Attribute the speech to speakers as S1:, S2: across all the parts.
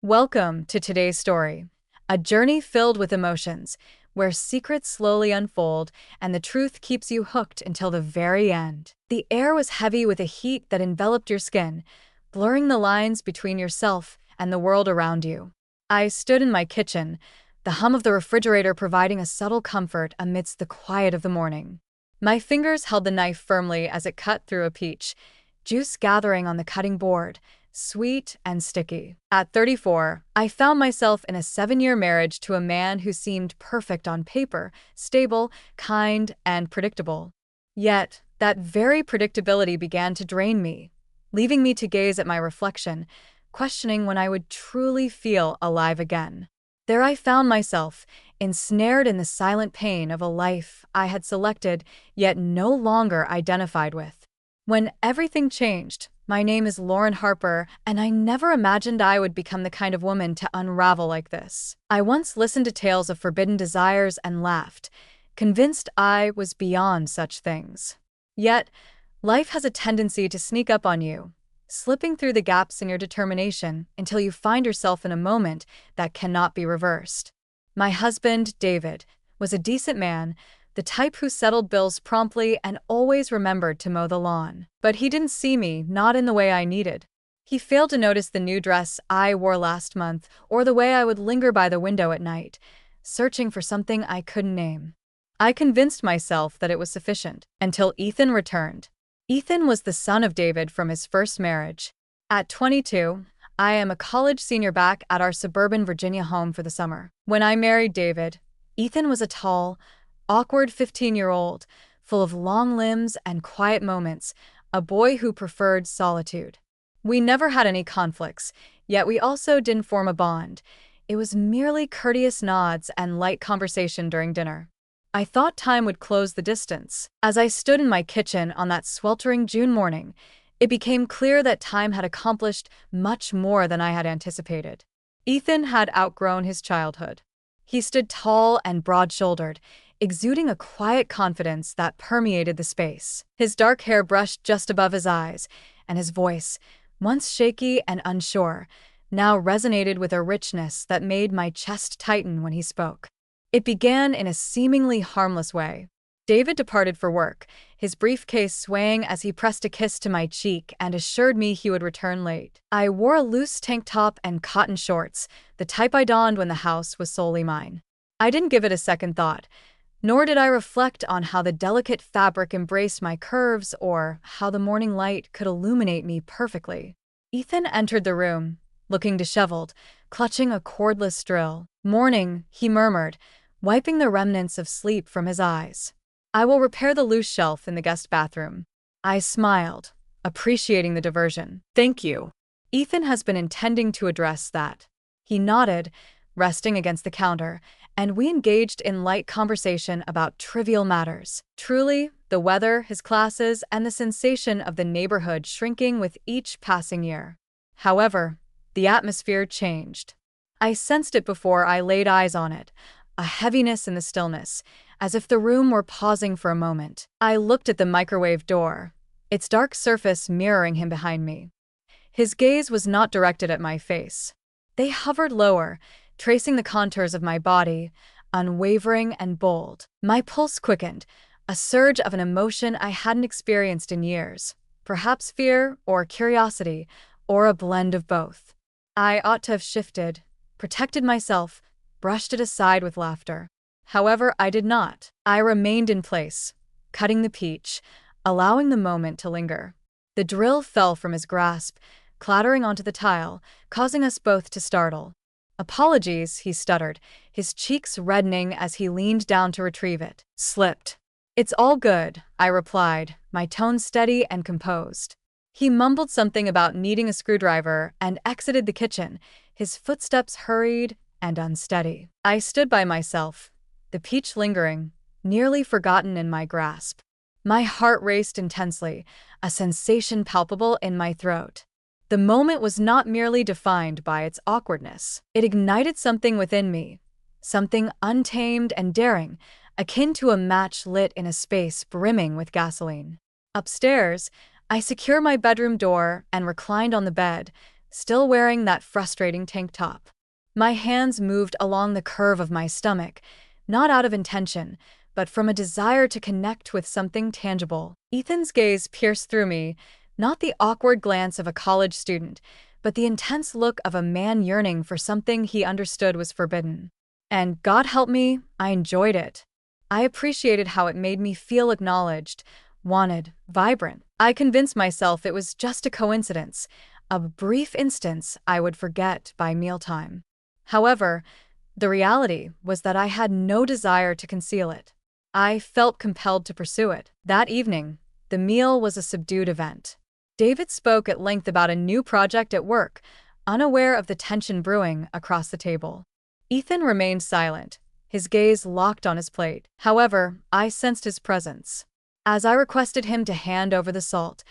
S1: Welcome to today's story, a journey filled with emotions, where secrets slowly unfold and the truth keeps you hooked until the very end. The air was heavy with a heat that enveloped your skin, blurring the lines between yourself and the world around you. I stood in my kitchen, the hum of the refrigerator providing a subtle comfort amidst the quiet of the morning. My fingers held the knife firmly as it cut through a peach, juice gathering on the cutting board, sweet and sticky. At 34, I found myself in a 7-year marriage to a man who seemed perfect on paper, stable, kind, and predictable. Yet, that very predictability began to drain me, leaving me to gaze at my reflection, questioning when I would truly feel alive again. There I found myself, ensnared in the silent pain of a life I had selected yet no longer identified with. When everything changed, my name is Lauren Harper, and I never imagined I would become the kind of woman to unravel like this. I once listened to tales of forbidden desires and laughed, convinced I was beyond such things. Yet, life has a tendency to sneak up on you, slipping through the gaps in your determination until you find yourself in a moment that cannot be reversed. My husband, David, was a decent man, the type who settled bills promptly and always remembered to mow the lawn. But he didn't see me, not in the way I needed. He failed to notice the new dress I wore last month or the way I would linger by the window at night, searching for something I couldn't name. I convinced myself that it was sufficient, until Ethan returned. Ethan was the son of David from his first marriage. At 22, I am a college senior back at our suburban Virginia home for the summer. When I married David, Ethan was a tall, awkward 15-year-old, full of long limbs and quiet moments, a boy who preferred solitude. We never had any conflicts, yet we also didn't form a bond. It was merely courteous nods and light conversation during dinner. I thought time would close the distance. As I stood in my kitchen on that sweltering June morning, it became clear that time had accomplished much more than I had anticipated. Ethan had outgrown his childhood. He stood tall and broad-shouldered, exuding a quiet confidence that permeated the space. His dark hair brushed just above his eyes, and his voice, once shaky and unsure, now resonated with a richness that made my chest tighten when he spoke. It began in a seemingly harmless way. David departed for work, his briefcase swaying as he pressed a kiss to my cheek and assured me he would return late. I wore a loose tank top and cotton shorts, the type I donned when the house was solely mine. I didn't give it a second thought, nor did I reflect on how the delicate fabric embraced my curves or how the morning light could illuminate me perfectly. Ethan entered the room, looking disheveled, clutching a cordless drill. "Morning," he murmured, wiping the remnants of sleep from his eyes. "I will repair the loose shelf in the guest bathroom." I smiled, appreciating the diversion. "Thank you." Ethan has been intending to address that. He nodded, resting against the counter, and we engaged in light conversation about trivial matters. Truly, the weather, his classes, and the sensation of the neighborhood shrinking with each passing year. However, the atmosphere changed. I sensed it before I laid eyes on it, a heaviness in the stillness, as if the room were pausing for a moment. I looked at the microwave door, its dark surface mirroring him behind me. His gaze was not directed at my face. They hovered lower, tracing the contours of my body, unwavering and bold. My pulse quickened, a surge of an emotion I hadn't experienced in years, perhaps fear or curiosity, or a blend of both. I ought to have shifted, protected myself, brushed it aside with laughter. However, I did not. I remained in place, cutting the peach, allowing the moment to linger. The drill fell from his grasp, clattering onto the tile, causing us both to startle. "Apologies," he stuttered, his cheeks reddening as he leaned down to retrieve it. "Slipped." "It's all good," I replied, my tone steady and composed. He mumbled something about needing a screwdriver and exited the kitchen, his footsteps hurried and unsteady. I stood by myself, the peach lingering, nearly forgotten in my grasp. My heart raced intensely, a sensation palpable in my throat. The moment was not merely defined by its awkwardness. It ignited something within me, something untamed and daring, akin to a match lit in a space brimming with gasoline. Upstairs, I secured my bedroom door and reclined on the bed, still wearing that frustrating tank top. My hands moved along the curve of my stomach, not out of intention, but from a desire to connect with something tangible. Ethan's gaze pierced through me, not the awkward glance of a college student, but the intense look of a man yearning for something he understood was forbidden. And God help me, I enjoyed it. I appreciated how it made me feel acknowledged, wanted, vibrant. I convinced myself it was just a coincidence, a brief instance I would forget by mealtime. However, the reality was that I had no desire to conceal it. I felt compelled to pursue it. That evening, the meal was a subdued event. David spoke at length about a new project at work, unaware of the tension brewing across the table. Ethan remained silent, his gaze locked on his plate. However, I sensed his presence. As I requested him to hand over the salt,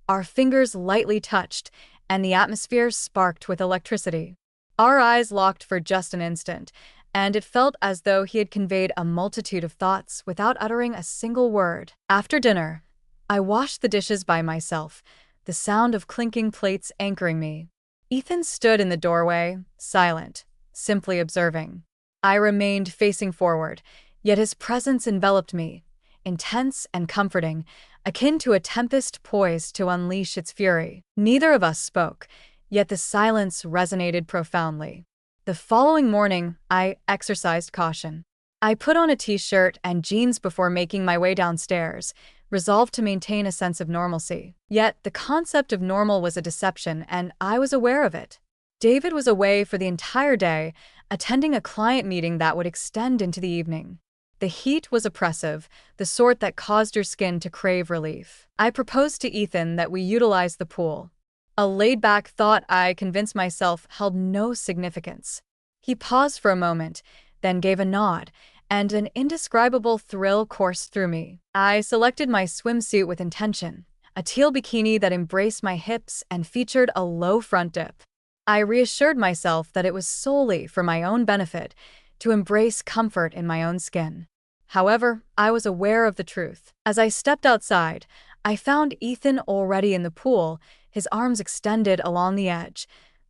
S1: our fingers lightly touched, and the atmosphere sparked with electricity. Our eyes locked for just an instant, and it felt as though he had conveyed a multitude of thoughts without uttering a single word. After dinner, I washed the dishes by myself, the sound of clinking plates anchoring me. Ethan stood in the doorway, silent, simply observing. I remained facing forward, yet his presence enveloped me, intense and comforting, akin to a tempest poised to unleash its fury. Neither of us spoke, yet the silence resonated profoundly. The following morning, I exercised caution. I put on a t-shirt and jeans before making my way downstairs, resolved to maintain a sense of normalcy. Yet, the concept of normal was a deception, and I was aware of it. David was away for the entire day, attending a client meeting that would extend into the evening. The heat was oppressive, the sort that caused your skin to crave relief. I proposed to Ethan that we utilize the pool. A laid-back thought I convinced myself held no significance. He paused for a moment, then gave a nod, and an indescribable thrill coursed through me. I selected my swimsuit with intention, a teal bikini that embraced my hips and featured a low front dip. I reassured myself that it was solely for my own benefit, to embrace comfort in my own skin. However, I was aware of the truth. As I stepped outside, I found Ethan already in the pool, his arms extended along the edge,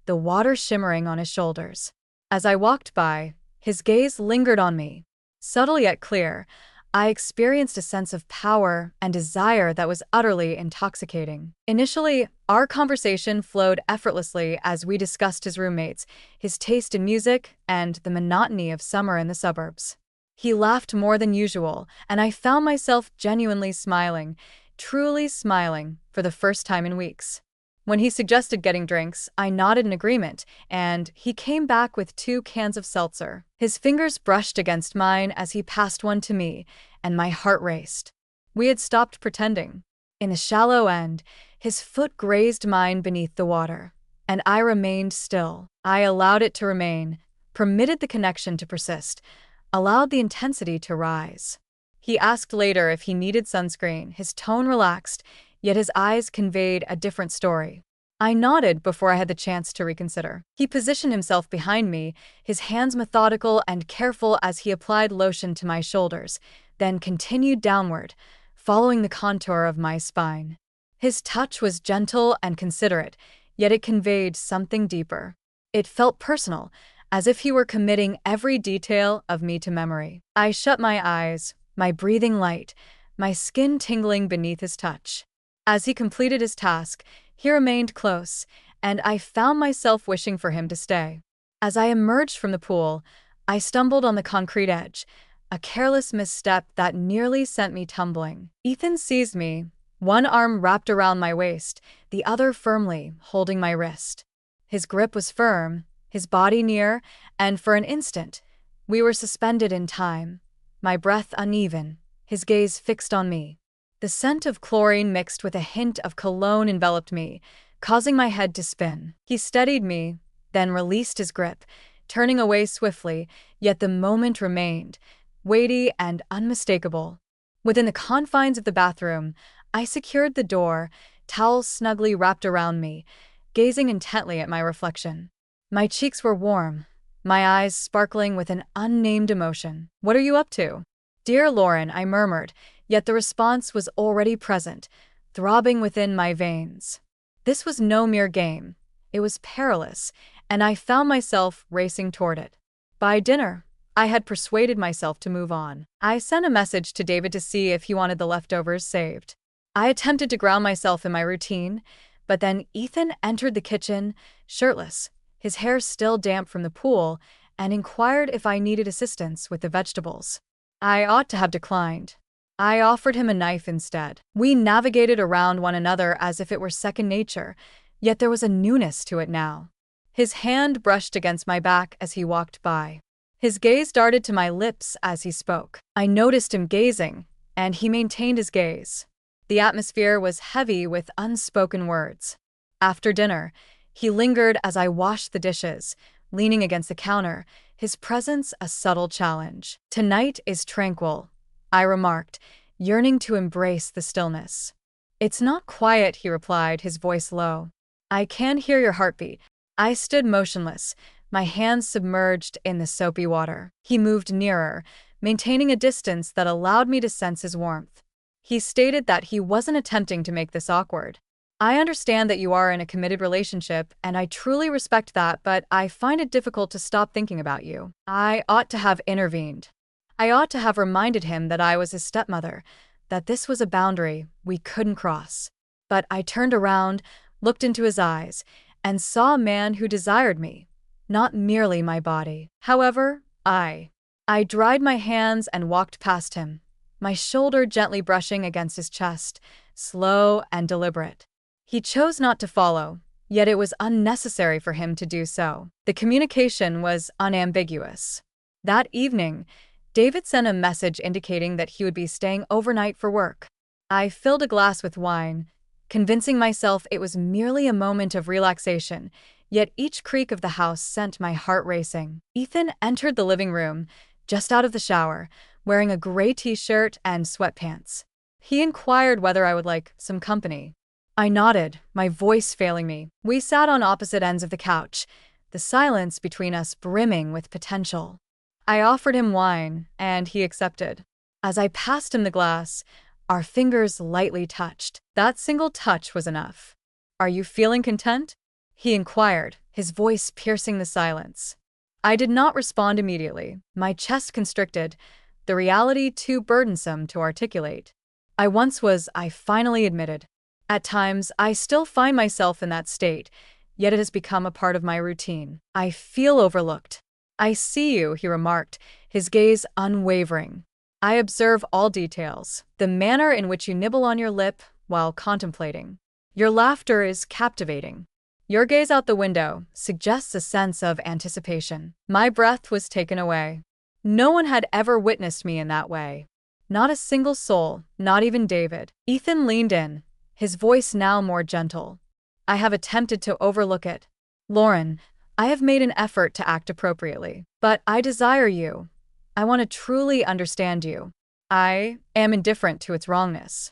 S1: the water shimmering on his shoulders. As I walked by, his gaze lingered on me. Subtle yet clear, I experienced a sense of power and desire that was utterly intoxicating. Initially, our conversation flowed effortlessly as we discussed his roommates, his taste in music, and the monotony of summer in the suburbs. He laughed more than usual, and I found myself genuinely smiling, truly smiling, for the first time in weeks. When he suggested getting drinks, I nodded in agreement, and he came back with 2 cans of seltzer. His fingers brushed against mine as he passed one to me, and my heart raced. We had stopped pretending. In the shallow end, his foot grazed mine beneath the water, and I remained still. I allowed it to remain, permitted the connection to persist, allowed the intensity to rise. He asked later if he needed sunscreen, his tone relaxed, yet his eyes conveyed a different story. I nodded before I had the chance to reconsider. He positioned himself behind me, his hands methodical and careful as he applied lotion to my shoulders, then continued downward, following the contour of my spine. His touch was gentle and considerate, yet it conveyed something deeper. It felt personal, as if he were committing every detail of me to memory. I shut my eyes, my breathing light, my skin tingling beneath his touch. As he completed his task, he remained close, and I found myself wishing for him to stay. As I emerged from the pool, I stumbled on the concrete edge, a careless misstep that nearly sent me tumbling. Ethan seized me, one arm wrapped around my waist, the other firmly holding my wrist. His grip was firm, his body near, and for an instant, we were suspended in time, my breath uneven, his gaze fixed on me. The scent of chlorine mixed with a hint of cologne enveloped me, causing my head to spin. He steadied me, then released his grip, turning away swiftly, yet the moment remained, weighty and unmistakable. Within the confines of the bathroom, I secured the door, towels snugly wrapped around me, gazing intently at my reflection. My cheeks were warm, my eyes sparkling with an unnamed emotion. "What are you up to?" "Dear Lauren," I murmured, yet the response was already present, throbbing within my veins. This was no mere game. It was perilous, and I found myself racing toward it. By dinner, I had persuaded myself to move on. I sent a message to David to see if he wanted the leftovers saved. I attempted to ground myself in my routine, but then Ethan entered the kitchen, shirtless, his hair still damp from the pool, and inquired if I needed assistance with the vegetables. I ought to have declined. I offered him a knife instead. We navigated around one another as if it were second nature, yet there was a newness to it now. His hand brushed against my back as he walked by. His gaze darted to my lips as he spoke. I noticed him gazing, and he maintained his gaze. The atmosphere was heavy with unspoken words. After dinner, he lingered as I washed the dishes, leaning against the counter, his presence a subtle challenge. "Tonight is tranquil," I remarked, yearning to embrace the stillness. "It's not quiet," he replied, his voice low. "I can hear your heartbeat." I stood motionless, my hands submerged in the soapy water. He moved nearer, maintaining a distance that allowed me to sense his warmth. He stated that he wasn't attempting to make this awkward. "I understand that you are in a committed relationship, and I truly respect that, but I find it difficult to stop thinking about you." I ought to have intervened. I ought to have reminded him that I was his stepmother, that this was a boundary we couldn't cross. But I turned around, looked into his eyes, and saw a man who desired me, not merely my body. However, I dried my hands and walked past him, my shoulder gently brushing against his chest, slow and deliberate. He chose not to follow, yet it was unnecessary for him to do so. The communication was unambiguous. That evening, David sent a message indicating that he would be staying overnight for work. I filled a glass with wine, convincing myself it was merely a moment of relaxation, yet each creak of the house sent my heart racing. Ethan entered the living room, just out of the shower, wearing a gray t-shirt and sweatpants. He inquired whether I would like some company. I nodded, my voice failing me. We sat on opposite ends of the couch, the silence between us brimming with potential. I offered him wine, and he accepted. As I passed him the glass, our fingers lightly touched. That single touch was enough. "Are you feeling content?" he inquired, his voice piercing the silence. I did not respond immediately, my chest constricted, the reality too burdensome to articulate. "I once was," I finally admitted. "At times, I still find myself in that state, yet it has become a part of my routine. I feel overlooked." "I see you," he remarked, his gaze unwavering. "I observe all details, the manner in which you nibble on your lip while contemplating. Your laughter is captivating. Your gaze out the window suggests a sense of anticipation." My breath was taken away. No one had ever witnessed me in that way. Not a single soul, not even David. Ethan leaned in, his voice now more gentle. "I have attempted to overlook it. Lauren, I have made an effort to act appropriately. But I desire you. I want to truly understand you. I am indifferent to its wrongness."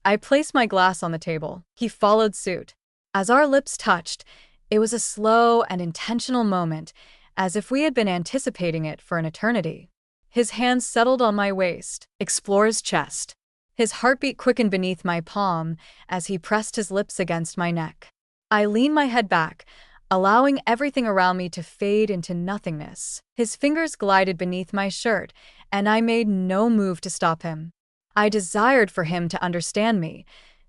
S1: I placed my glass on the table. He followed suit. As our lips touched, it was a slow and intentional moment, as if we had been anticipating it for an eternity. His hands settled on my waist, explore his chest. His heartbeat quickened beneath my palm as he pressed his lips against my neck. I leaned my head back, allowing everything around me to fade into nothingness. His fingers glided beneath my shirt, and I made no move to stop him. I desired for him to understand me,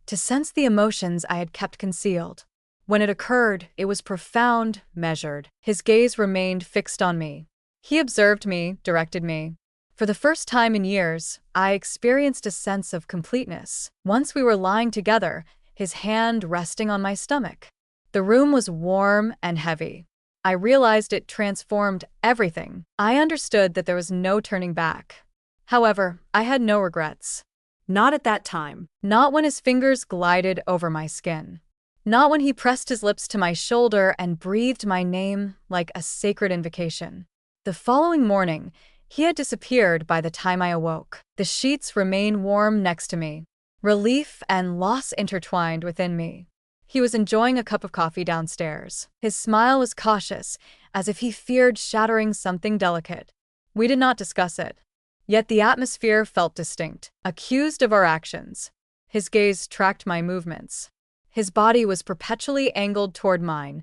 S1: to sense the emotions I had kept concealed. When it occurred, it was profound, measured. His gaze remained fixed on me. He observed me, directed me. For the first time in years, I experienced a sense of completeness. Once we were lying together, his hand resting on my stomach. The room was warm and heavy. I realized it transformed everything. I understood that there was no turning back. However, I had no regrets. Not at that time. Not when his fingers glided over my skin. Not when he pressed his lips to my shoulder and breathed my name like a sacred invocation. The following morning, he had disappeared by the time I awoke. The sheets remained warm next to me. Relief and loss intertwined within me. He was enjoying a cup of coffee downstairs. His smile was cautious, as if he feared shattering something delicate. We did not discuss it. Yet the atmosphere felt distinct, accused of our actions. His gaze tracked my movements. His body was perpetually angled toward mine,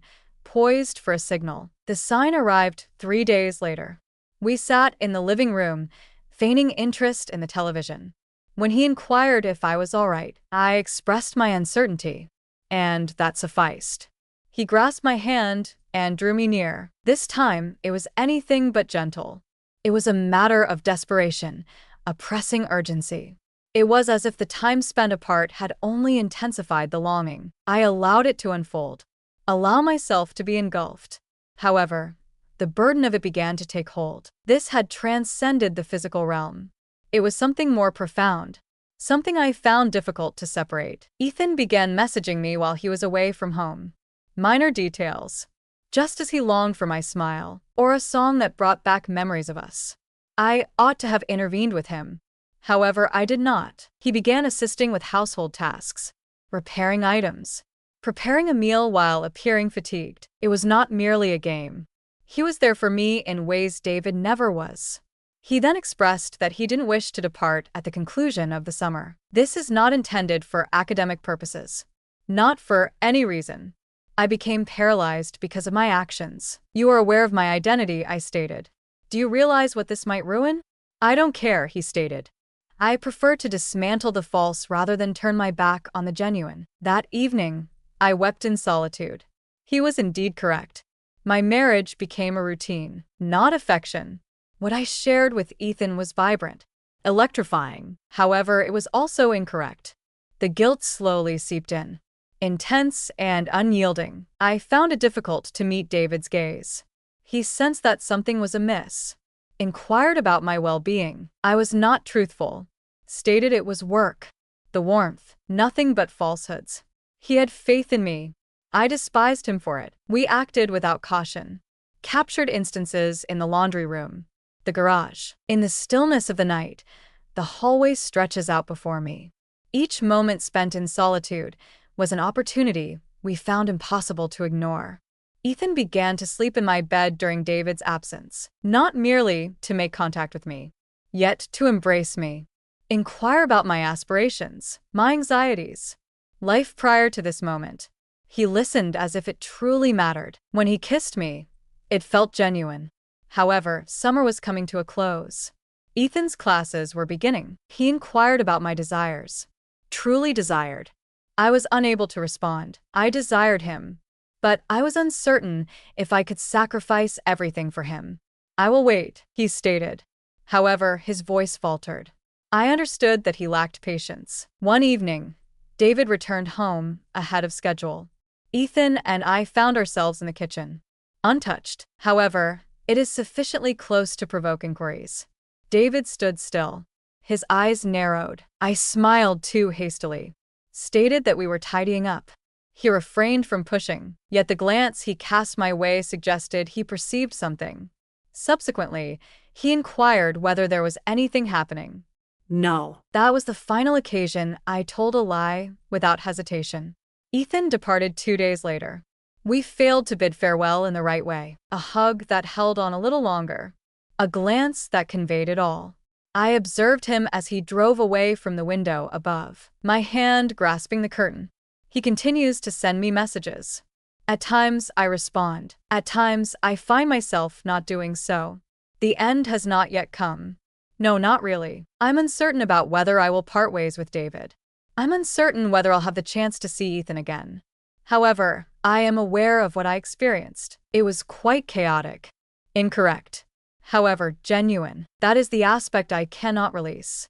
S1: poised for a signal. The sign arrived 3 days later. We sat in the living room, feigning interest in the television. When he inquired if I was all right, I expressed my uncertainty, and that sufficed. He grasped my hand and drew me near. This time, it was anything but gentle. It was a matter of desperation, a pressing urgency. It was as if the time spent apart had only intensified the longing. I allowed it to unfold, allow myself to be engulfed. However, the burden of it began to take hold. This had transcended the physical realm. It was something more profound, something I found difficult to separate. Ethan began messaging me while he was away from home. Minor details, just as he longed for my smile, or a song that brought back memories of us. I ought to have intervened with him. However, I did not. He began assisting with household tasks, repairing items, preparing a meal while appearing fatigued. It was not merely a game. He was there for me in ways David never was. He then expressed that he didn't wish to depart at the conclusion of the summer. This is not intended for academic purposes. Not for any reason. I became paralyzed because of my actions. You are aware of my identity, I stated. Do you realize what this might ruin? I don't care, he stated. I prefer to dismantle the false rather than turn my back on the genuine. That evening, I wept in solitude. He was indeed correct. My marriage became a routine, not affection. What I shared with Ethan was vibrant, electrifying. However, it was also incorrect. The guilt slowly seeped in, intense and unyielding. I found it difficult to meet David's gaze. He sensed that something was amiss, inquired about my well-being. I was not truthful, stated it was work, the warmth, nothing but falsehoods. He had faith in me. I despised him for it. We acted without caution, captured instances in the laundry room, the garage. In the stillness of the night, the hallway stretches out before me. Each moment spent in solitude was an opportunity we found impossible to ignore. Ethan began to sleep in my bed during David's absence, not merely to make contact with me, yet to embrace me, inquire about my aspirations, my anxieties, life prior to this moment. He listened as if it truly mattered. When he kissed me, it felt genuine. However, summer was coming to a close. Ethan's classes were beginning. He inquired about my desires. Truly desired. I was unable to respond. I desired him, but I was uncertain if I could sacrifice everything for him. I will wait, he stated. However, his voice faltered. I understood that he lacked patience. One evening, David returned home ahead of schedule. Ethan and I found ourselves in the kitchen, untouched. However, it is sufficiently close to provoke inquiries. David stood still. His eyes narrowed. I smiled too hastily, stated that we were tidying up. He refrained from pushing, yet the glance he cast my way suggested he perceived something. Subsequently, he inquired whether there was anything happening. No. That was the final occasion I told a lie without hesitation. Ethan departed 2 days later. We failed to bid farewell in the right way. A hug that held on a little longer. A glance that conveyed it all. I observed him as he drove away from the window above, my hand grasping the curtain. He continues to send me messages. At times, I respond. At times, I find myself not doing so. The end has not yet come. No, not really. I'm uncertain about whether I will part ways with David. I'm uncertain whether I'll have the chance to see Ethan again. However, I am aware of what I experienced. It was quite chaotic. Incorrect. However, genuine. That is the aspect I cannot release.